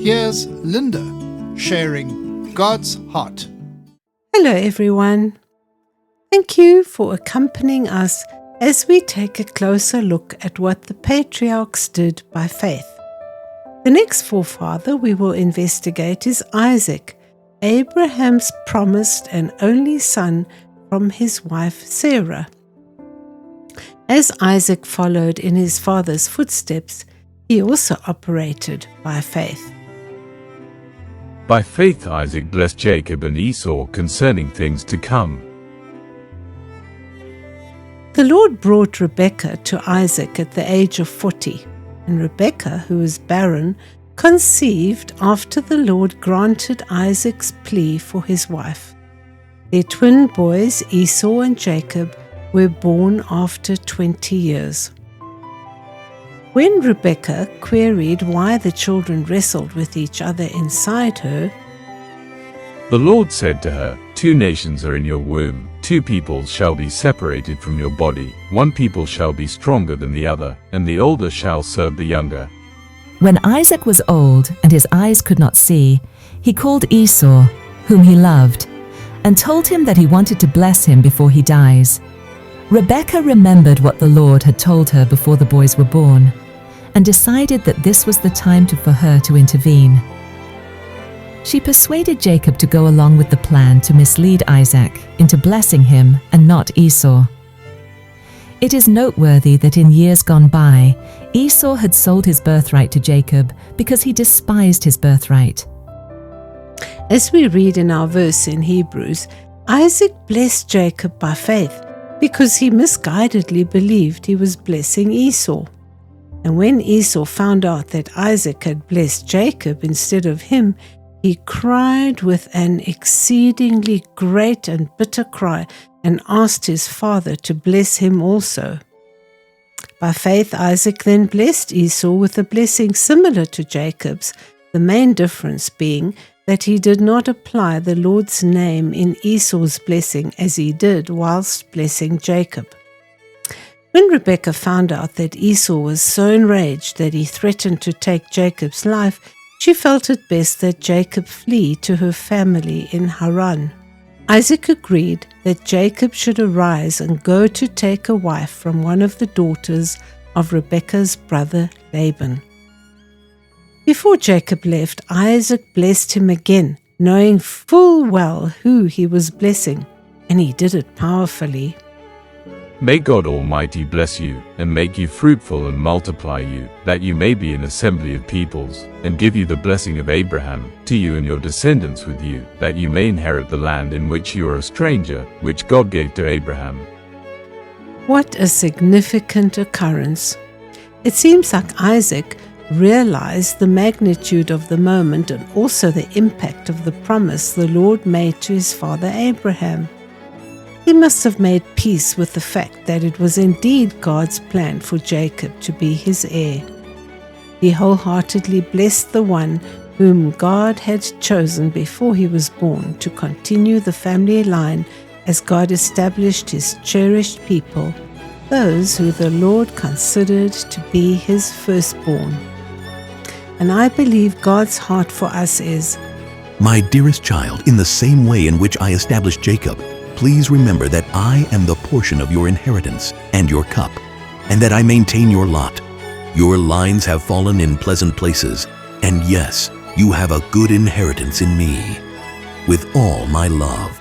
Here's Linda sharing God's heart. Hello everyone. Thank you for accompanying us as we take a closer look at what the patriarchs did by faith. The next forefather we will investigate is Isaac, Abraham's promised and only son from his wife Sarah. As Isaac followed in his father's footsteps, he also operated by faith. By faith Isaac blessed Jacob and Esau concerning things to come. The Lord brought Rebekah to Isaac at the age of 40, and Rebekah, who was barren, conceived after the Lord granted Isaac's plea for his wife. Their twin boys, Esau and Jacob, were born after 20 years. When Rebekah queried why the children wrestled with each other inside her, The Lord said to her, 2 nations are in your womb, 2 peoples shall be separated from your body, 1 people shall be stronger than the other, and the older shall serve the younger. When Isaac was old and his eyes could not see, he called Esau, whom he loved, and told him that he wanted to bless him before he dies. Rebekah remembered what the Lord had told her before the boys were born, and decided that this was the time for her to intervene. She persuaded Jacob to go along with the plan to mislead Isaac into blessing him and not Esau. It is noteworthy that in years gone by, Esau had sold his birthright to Jacob because he despised his birthright. as we read in our verse in Hebrews, Isaac blessed Jacob by faith because he misguidedly believed he was blessing Esau. And when Esau found out that Isaac had blessed Jacob instead of him, he cried with an exceedingly great and bitter cry and asked his father to bless him also. By faith, Isaac then blessed Esau with a blessing similar to Jacob's, the main difference being that he did not apply the Lord's name in Esau's blessing as he did whilst blessing Jacob. When Rebekah found out that Esau was so enraged that he threatened to take Jacob's life, she felt it best that Jacob flee to her family in Haran. Isaac agreed that Jacob should arise and go to take a wife from one of the daughters of Rebekah's brother Laban. Before Jacob left, Isaac blessed him again, knowing full well who he was blessing, and he did it powerfully. May God Almighty bless you, and make you fruitful and multiply you, that you may be an assembly of peoples, and give you the blessing of Abraham, to you and your descendants with you, that you may inherit the land in which you are a stranger, which God gave to Abraham. What a significant occurrence. It seems like Isaac realized the magnitude of the moment and also the impact of the promise the Lord made to his father Abraham. He must have made peace with the fact that it was indeed God's plan for Jacob to be his heir. He wholeheartedly blessed the one whom God had chosen before he was born to continue the family line as God established his cherished people, those who the Lord considered to be his firstborn. And I believe God's heart for us is, My dearest child, in the same way in which I established Jacob, please remember that I am the portion of your inheritance and your cup, and that I maintain your lot. Your lines have fallen in pleasant places, and yes, you have a good inheritance in me. With all my love.